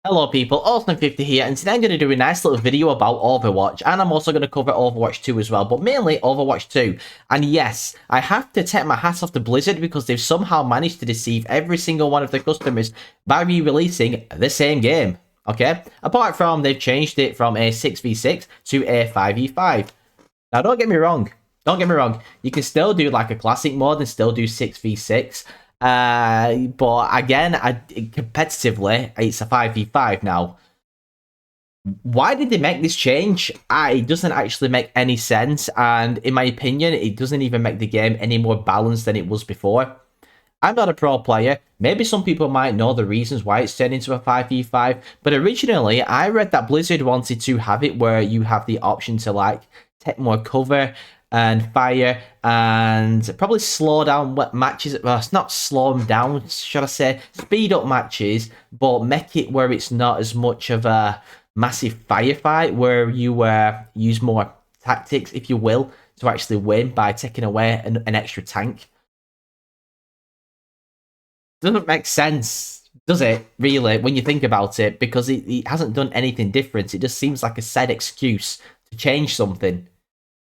Hello people, AWSOM50 here, and today I'm going to do a nice little video about Overwatch, and I'm also going to cover Overwatch 2 as well, but mainly Overwatch 2. And yes, I have to take my hat off to Blizzard because they've somehow managed to deceive every single one of their customers by re-releasing the same game, okay? Apart from they've changed it from a 6v6 to a 5v5. Now don't get me wrong, you can still do like a classic mode and still do 6v6. But again, competitively, it's a 5v5 now. Why did they make this change? It doesn't actually make any sense, and in my opinion, it doesn't even make the game any more balanced than it was before. I'm not a pro player. Maybe some people might know the reasons why it's turned into a 5v5, but originally, I read that Blizzard wanted to have it where you have the option to like take more cover and fire and probably slow down matches. Well, it's not slow them down, should I say, speed up matches, but make it where it's not as much of a massive firefight, where you use more tactics, if you will, to actually win by taking away an extra tank. Doesn't make sense, does it, really, when you think about it? Because it hasn't done anything different. It just seems like a sad excuse to change something.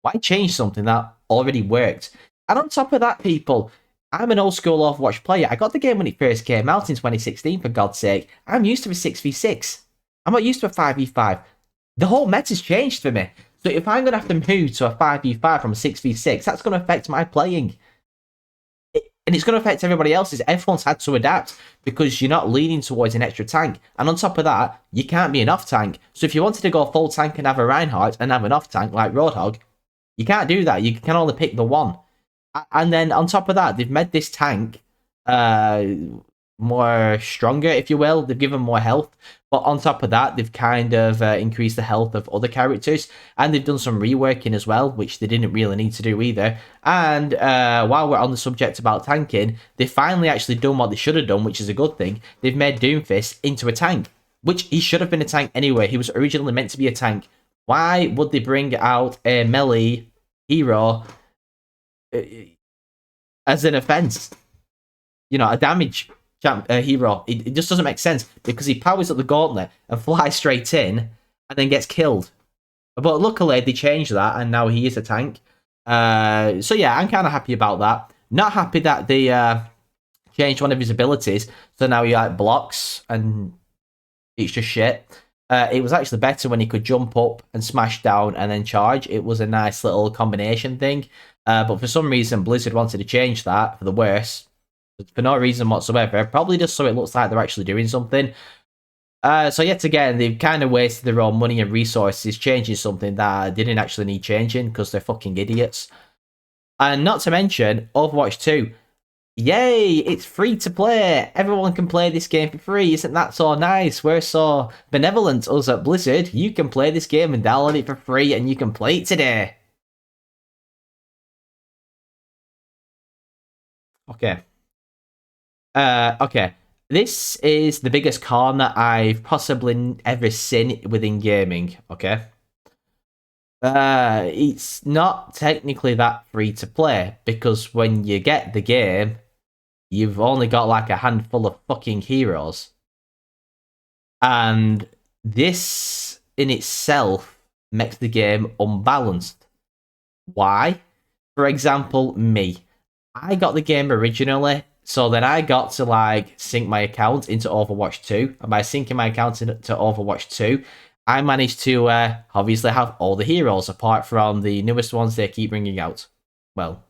Why change something that already worked? And on top of that, people, I'm an old school Overwatch player. I got the game when it first came out in 2016, for God's sake. I'm used to a 6v6. I'm not used to a 5v5. The whole meta's changed for me. So if I'm going to have to move to a 5v5 from a 6v6, that's going to affect my playing. And it's going to affect everybody else's. Everyone's had to adapt because you're not leaning towards an extra tank. And on top of that, you can't be an off-tank. So if you wanted to go full tank and have a Reinhardt and have an off-tank like Roadhog, you can't do that. You can only pick the one. And then on top of that, they've made this tank more stronger, if you will. They've given more health. But on top of that, they've kind of increased the health of other characters. And they've done some reworking as well, which they didn't really need to do either. And while we're on the subject about tanking, they've finally actually done what they should have done, which is a good thing. They've made Doomfist into a tank, which he should have been a tank anyway. He was originally meant to be a tank. Why would they bring out a melee hero as an offense? You know, a damage hero. It just doesn't make sense because he powers up the gauntlet and flies straight in and then gets killed. But luckily, they changed that and now he is a tank. So yeah, I'm kind of happy about that. Not happy that they changed one of his abilities. So now he like blocks and it's just shit. It was actually better when he could jump up and smash down and then charge. It was a nice little combination thing. But for some reason, Blizzard wanted to change that for the worse. For no reason whatsoever. Probably just so it looks like they're actually doing something. So yet again, they've kind of wasted their own money and resources changing something that didn't actually need changing because they're fucking idiots. And not to mention, Overwatch 2. Yay, it's free to play. Everyone can play this game for free. Isn't that so nice? We're so benevolent, us at Blizzard. You can play this game and download it for free and you can play it today. Okay. Okay. This is the biggest con that I've possibly ever seen within gaming, okay? It's not technically that free to play because when you get the game, you've only got like a handful of fucking heroes. And this in itself makes the game unbalanced. Why? For example, me. I got the game originally, so then I got to like sync my account into Overwatch 2. And by syncing my account into Overwatch 2, I managed to obviously have all the heroes apart from the newest ones they keep bringing out. Well,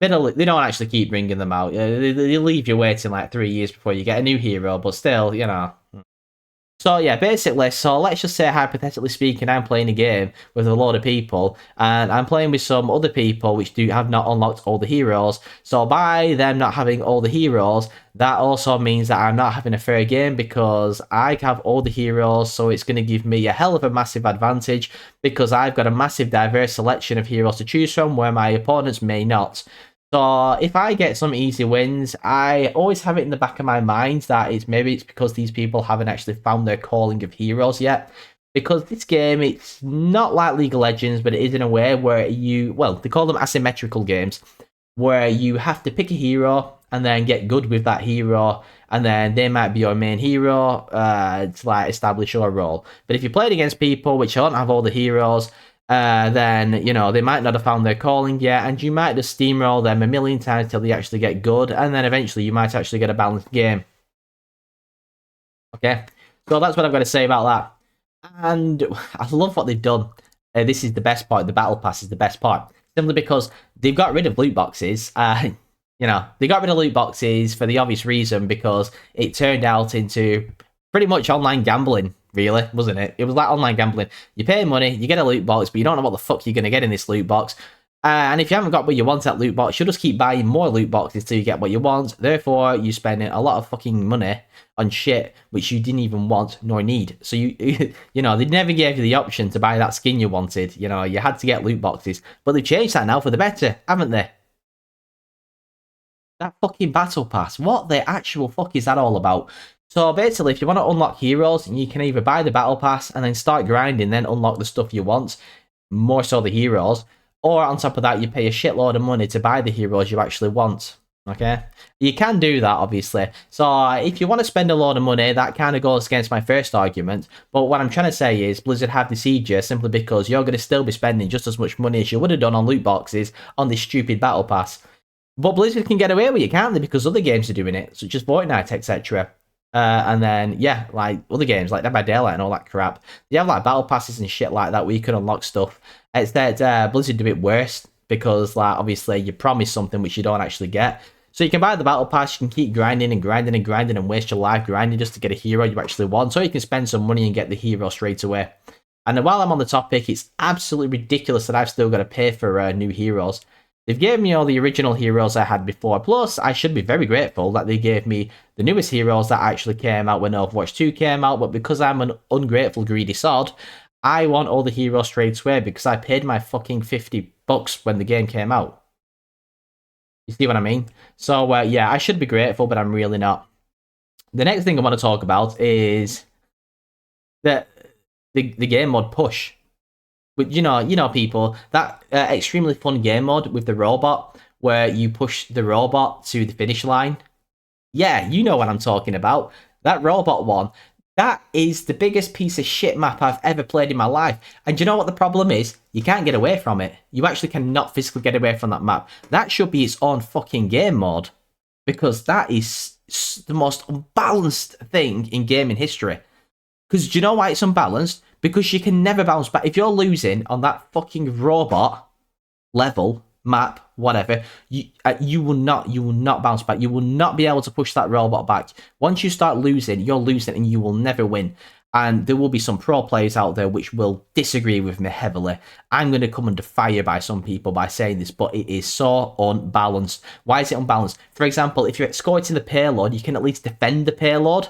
they don't actually keep bringing them out. They leave you waiting like 3 years before you get a new hero, but still, you know. So yeah, basically, so let's just say, hypothetically speaking, I'm playing a game with a load of people, and I'm playing with some other people which have not unlocked all the heroes. So by them not having all the heroes, that also means that I'm not having a fair game because I have all the heroes, so it's going to give me a hell of a massive advantage because I've got a massive diverse selection of heroes to choose from where my opponents may not. So if I get some easy wins, I always have it in the back of my mind that maybe it's because these people haven't actually found their calling of heroes yet. Because this game, it's not like League of Legends, but it is in a way where they call them asymmetrical games, where you have to pick a hero and then get good with that hero, and then they might be your main hero to like establish your role. But if you played against people which don't have all the heroes, then you know they might not have found their calling yet, and you might just steamroll them a million times till they actually get good, and then eventually you might actually get a balanced game. Okay, so that's what I've got to say about that. And I love what they've done. This is the best part. The battle pass is the best part, simply because they've got rid of loot boxes. You know, they got rid of loot boxes for the obvious reason, because it turned out into pretty much online gambling, really, wasn't it? It was like online gambling. You pay money, you get a loot box, but you don't know what the fuck you're going to get in this loot box. And if you haven't got what you want at loot box, you'll just keep buying more loot boxes till you get what you want. Therefore, you're spending a lot of fucking money on shit which you didn't even want nor need. So you know, they never gave you the option to buy that skin you wanted. You know, you had to get loot boxes. But they've changed that now for the better, haven't they? That fucking battle pass, what the actual fuck is that all about? So basically, if you want to unlock heroes, you can either buy the battle pass and then start grinding, then unlock the stuff you want, more so the heroes, or on top of that, you pay a shitload of money to buy the heroes you actually want. Okay, you can do that, obviously. So if you want to spend a lot of money, that kind of goes against my first argument. But what I'm trying to say is Blizzard have deceived you simply because you're going to still be spending just as much money as you would have done on loot boxes on this stupid battle pass. But Blizzard can get away with it, can't they? Because other games are doing it, such as Fortnite, etc. And then, yeah, like other games like Dead by Daylight and all that crap. They have like battle passes and shit like that where you can unlock stuff. It's that Blizzard do it worse because, like, obviously you promise something which you don't actually get. So you can buy the battle pass, you can keep grinding and grinding and grinding and waste your life grinding just to get a hero you actually want. So you can spend some money and get the hero straight away. And while I'm on the topic, it's absolutely ridiculous that I've still got to pay for new heroes. They've given me all the original heroes I had before, plus I should be very grateful that they gave me the newest heroes that actually came out when Overwatch 2 came out, but because I'm an ungrateful, greedy sod, I want all the heroes straight away because I paid my fucking $50 when the game came out. You see what I mean? So, yeah, I should be grateful, but I'm really not. The next thing I want to talk about is the game mode push. But you know, people, that extremely fun game mode with the robot where you push the robot to the finish line. Yeah, you know what I'm talking about. That robot one, that is the biggest piece of shit map I've ever played in my life. And you know what the problem is? You can't get away from it. You actually cannot physically get away from that map. That should be its own fucking game mode. Because that is the most unbalanced thing in gaming history. Because do you know why it's unbalanced? Because you can never bounce back. If you're losing on that fucking robot level, map, whatever, you will not bounce back. You will not be able to push that robot back. Once you start losing, you're losing and you will never win. And there will be some pro players out there which will disagree with me heavily. I'm going to come under fire by some people by saying this, but it is so unbalanced. Why is it unbalanced? For example, if you're escorting the payload, you can at least defend the payload.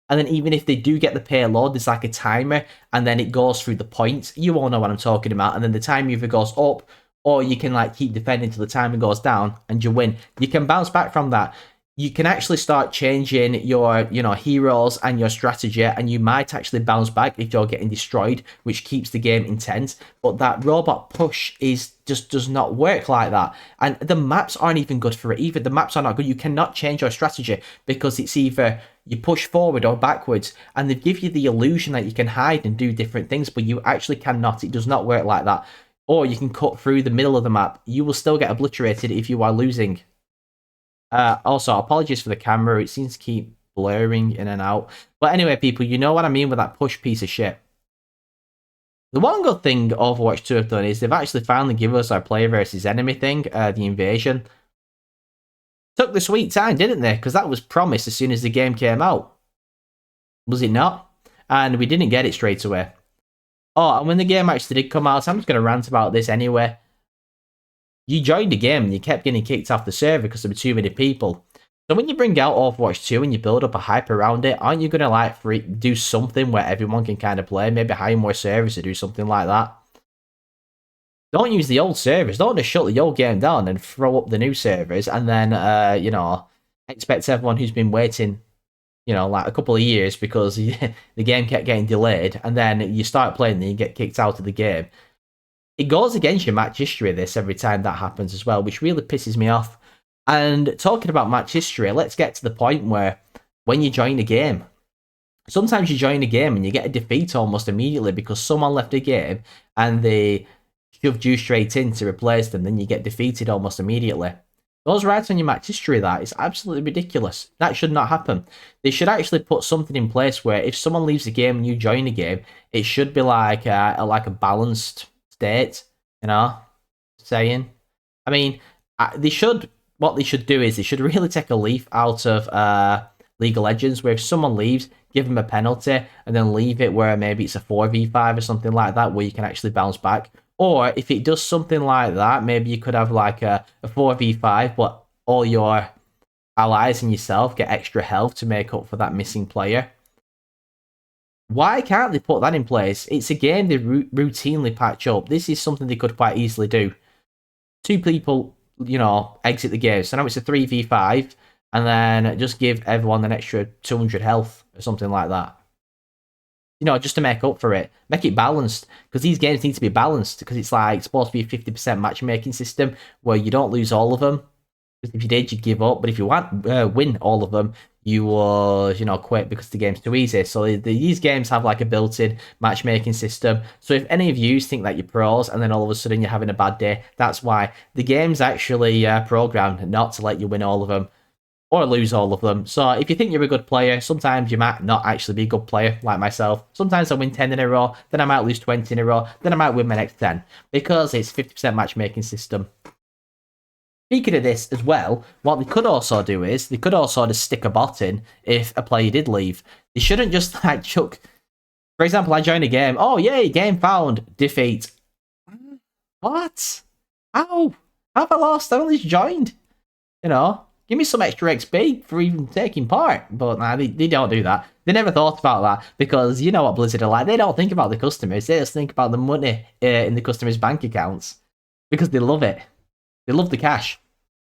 And then even if they do get the payload, there's like a timer, and then it goes through the points. You all know what I'm talking about. And then the timer either goes up, or you can like keep defending till the timer goes down, and you win. You can bounce back from that. You can actually start changing your, heroes and your strategy, and you might actually bounce back if you're getting destroyed, which keeps the game intense. But that robot push just does not work like that. And the maps aren't even good for it either. The maps are not good. You cannot change your strategy because it's either you push forward or backwards, and they give you the illusion that you can hide and do different things, but you actually cannot. It does not work like that. Or you can cut through the middle of the map. You will still get obliterated if you are losing. Also, apologies for the camera. It seems to keep blurring in and out. But anyway, people, you know what I mean with that push piece of shit. The one good thing Overwatch 2 have done is they've actually finally given us our player versus enemy thing, the invasion. Took the sweet time, didn't they? Because that was promised as soon as the game came out. Was it not? And we didn't get it straight away. Oh, and when the game actually did come out, so I'm just going to rant about this anyway. You joined the game and you kept getting kicked off the server because there were too many people. So when you bring out Overwatch 2 and you build up a hype around it, aren't you going to do something where everyone can kind of play? Maybe hire more servers to do something like that. Don't use the old servers. Don't just shut the old game down and throw up the new servers and then, expect everyone who's been waiting, like a couple of years because the game kept getting delayed, and then you start playing and you get kicked out of the game. It goes against your match history, this, every time that happens as well, which really pisses me off. And talking about match history, let's get to the point where when you join a game, sometimes you join a game and you get a defeat almost immediately because someone left a game and they shoved you straight in to replace them, then you get defeated almost immediately. Goes right on your match history. That is absolutely ridiculous. That should not happen. They should actually put something in place where if someone leaves the game and you join the game, it should be like a balanced state. You know, saying. I mean, they should. What they should do is they should really take a leaf out of League of Legends, where if someone leaves, give them a penalty, and then leave it where maybe it's a 4v5 or something like that, where you can actually bounce back. Or if it does something like that, maybe you could have like a 4v5, but all your allies and yourself get extra health to make up for that missing player. Why can't they put that in place? It's a game they routinely patch up. This is something they could quite easily do. 2 people, you know, exit the game. So now it's a 3v5, and then just give everyone an extra 200 health or something like that. You know, just to make up for it. Make it balanced, because these games need to be balanced, because it's like supposed to be a 50% matchmaking system where you don't lose all of them. Because if you did, you'd give up. But if you win all of them, you will, you know, quit because the game's too easy. So these games have like a built-in matchmaking system. So if any of you think that you're pros and then all of a sudden you're having a bad day, that's why. The game's actually programmed not to let you win all of them or lose all of them. So if you think you're a good player, sometimes you might not actually be a good player, like myself. Sometimes I win 10 in a row, then I might lose 20 in a row, then I might win my next 10, because it's 50% matchmaking system. Speaking of this as well, what they could also do is, they could also just stick a bot in if a player did leave. They shouldn't just like chuck, for example, I join a game, oh yay, game found, defeat. What? How? How have I lost? I only just joined. You know? Give me some extra XP for even taking part. But nah, they don't do that. They never thought about that, because you know what Blizzard are like. They don't think about the customers. They just think about the money in the customers' bank accounts, because they love it. They love the cash.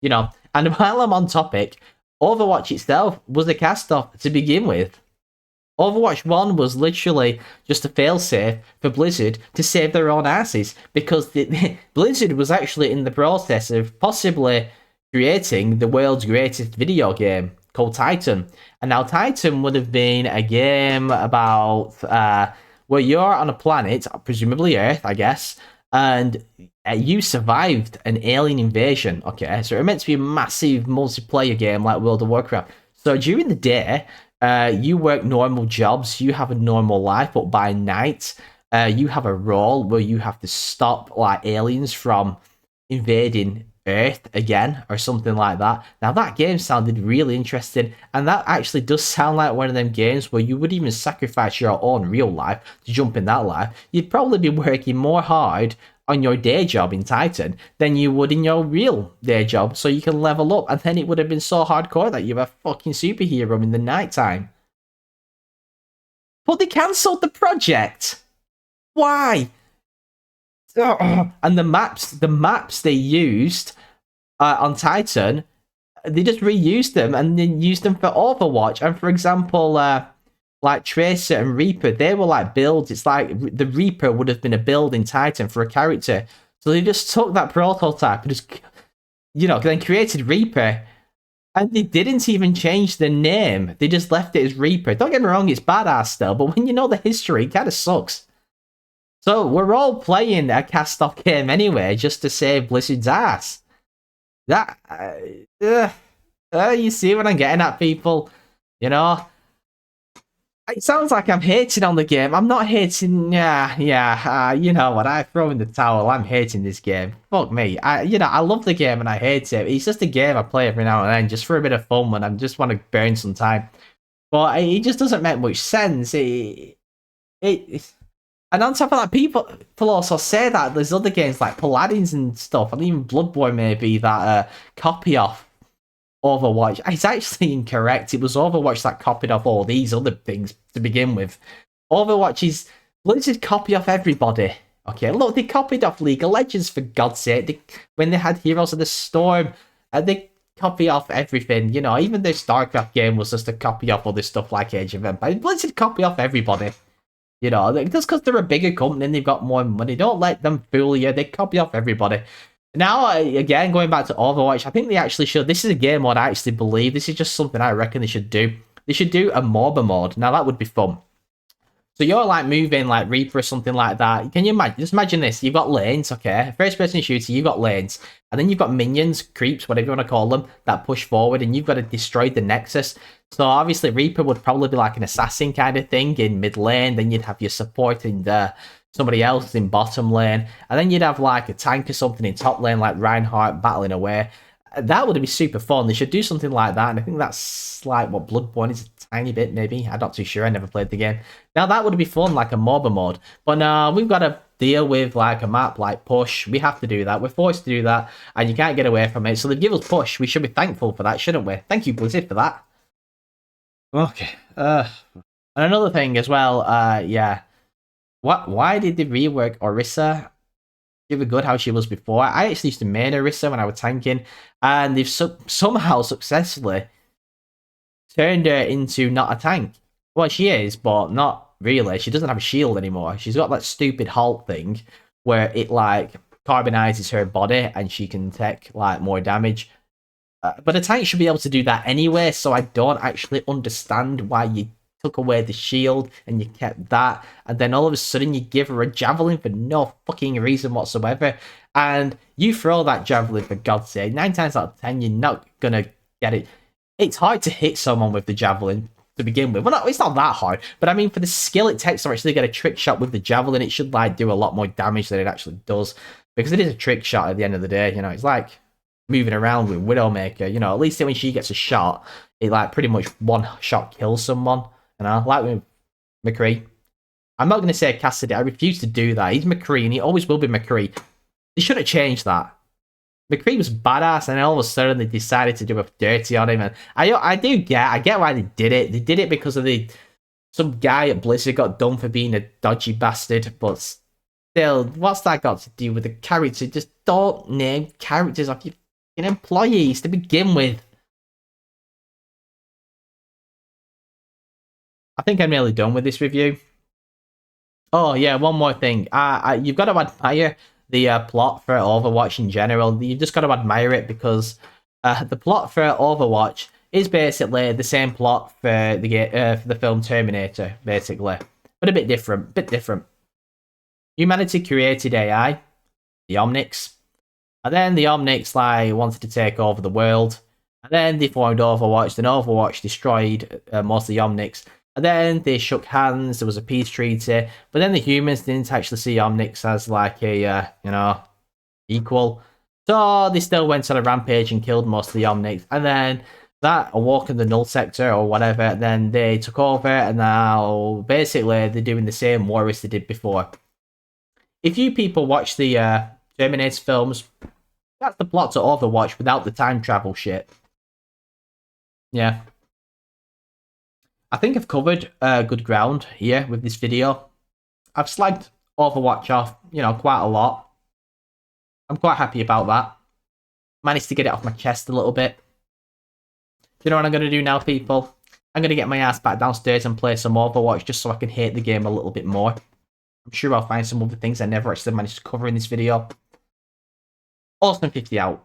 You know, and while I'm on topic, Overwatch itself was a cast-off to begin with. Overwatch 1 was literally just a failsafe for Blizzard to save their own asses, because Blizzard was actually in the process of possibly creating the world's greatest video game called Titan. And now Titan would have been a game about where you're on a planet, presumably Earth, I guess, and you survived an alien invasion. Okay, so it meant to be a massive multiplayer game like World of Warcraft. So during the day, you work normal jobs, you have a normal life, but by night, you have a role where you have to stop like aliens from invading Earth again, or something like that. Now that game sounded really interesting, and that actually does sound like one of them games where you would even sacrifice your own real life to jump in that life. You'd probably be working more hard on your day job in Titan than you would in your real day job, so you can level up, and then it would have been so hardcore that you're a fucking superhero in the nighttime. But they cancelled the project. Why? And the maps they used on Titan, they just reused them and then used them for Overwatch. And for example, like Tracer and Reaper, they were like builds. It's like the Reaper would have been a build in Titan for a character. So they just took that prototype and just, you know, then created Reaper. And they didn't even change the name. They just left it as Reaper. Don't get me wrong, it's badass still, but when you know the history, it kind of sucks. So we're all playing a cast-off game anyway, just to save Blizzard's ass. That, you see what I'm getting at, people? You know? It sounds like I'm hating on the game. I'm not hating, you know what, I throw in the towel. I'm hating this game. Fuck me. I love the game and I hate it. It's just a game I play every now and then, just for a bit of fun when I just want to burn some time. But it just doesn't make much sense. And on top of that, people also say that there's other games like Paladins and stuff, and even Bloodborne maybe, that copy off Overwatch. It's actually incorrect. It was Overwatch that copied off all these other things to begin with. Overwatch is... Blizzard copy off everybody. Okay, look, they copied off League of Legends, for God's sake. When they had Heroes of the Storm, they copy off everything. You know, even the StarCraft game was just a copy off other stuff like Age of Empires. Blizzard copy off everybody. You know, just because they're a bigger company and they've got more money, don't let them fool you. They copy off everybody. Now, again, going back to Overwatch, I think they actually should. This is a game mode I actually believe. This is just something I reckon they should do. They should do a MOBA mode. Now, that would be fun. So you're like moving like Reaper or something like that. Can you imagine? Just imagine this. You've got lanes, okay? First person shooter, you've got lanes. And then you've got minions, creeps, whatever you want to call them, that push forward and you've got to destroy the Nexus. So obviously Reaper would probably be like an assassin kind of thing in mid lane. Then you'd have your support in somebody else in bottom lane. And then you'd have like a tank or something in top lane like Reinhardt battling away. That would be super fun. They should do something like that. And I think that's like what Bloodborne is a tiny bit, maybe. I'm not too sure. I never played the game. Now, that would be fun, like a MOBA mode. But no, we've got to deal with like a map like Push. We have to do that. We're forced to do that. And you can't get away from it. So they give us Push. We should be thankful for that, shouldn't we? Thank you, Blizzard, for that. Okay. And another thing as well, yeah. Why did they rework Orisa? Give her good how she was before. I actually used to main Orisa when I was tanking, and they've somehow successfully turned her into not a tank. Well, she is, but not really. She doesn't have a shield anymore. She's got that stupid halt thing where it like carbonizes her body and she can take like more damage. But a tank should be able to do that anyway, so I don't actually understand why you took away the shield and you kept that, and then all of a sudden you give her a javelin for no fucking reason whatsoever, and you throw that javelin for God's sake. 9 times out of 10 you're not gonna get it. It's hard to hit someone with the javelin to begin with. Well, no, it's not that hard, but I mean for the skill it takes to actually get a trick shot with the javelin, it should like do a lot more damage than it actually does, because it is a trick shot at the end of the day. You know, it's like moving around with Widowmaker. You know, at least when she gets a shot, it like pretty much one shot kills someone. You know, like with McCree. I'm not going to say Cassidy. I refuse to do that. He's McCree, and he always will be McCree. They should have changed that. McCree was badass, and then all of a sudden they decided to do a dirty on him. And I get why they did it. They did it because of some guy at Blizzard got done for being a dodgy bastard. But still, what's that got to do with the character? Just don't name characters of your employees to begin with. I think I'm nearly done with this review. Oh yeah, one more thing. You've got to admire the plot for Overwatch in general. You've just got to admire it because the plot for Overwatch is basically the same plot for the film Terminator, basically, but a bit different. Humanity created AI, the Omnics, and then the Omnics like wanted to take over the world, and then they formed Overwatch. Then Overwatch destroyed most of the Omnics. And then they shook hands, there was a peace treaty, but then the humans didn't actually see Omnics as like a, equal. So they still went on a rampage and killed most of the Omnics. And then that awoke in the Null Sector or whatever, then they took over, and now basically they're doing the same war as they did before. If you people watch the Terminator films, that's the plot to Overwatch without the time travel shit. Yeah. I think I've covered good ground here with this video. I've slagged Overwatch off, quite a lot. I'm quite happy about that. Managed to get it off my chest a little bit. Do you know what I'm going to do now, people? I'm going to get my ass back downstairs and play some Overwatch just so I can hate the game a little bit more. I'm sure I'll find some other things I never actually managed to cover in this video. Awesome 50 out.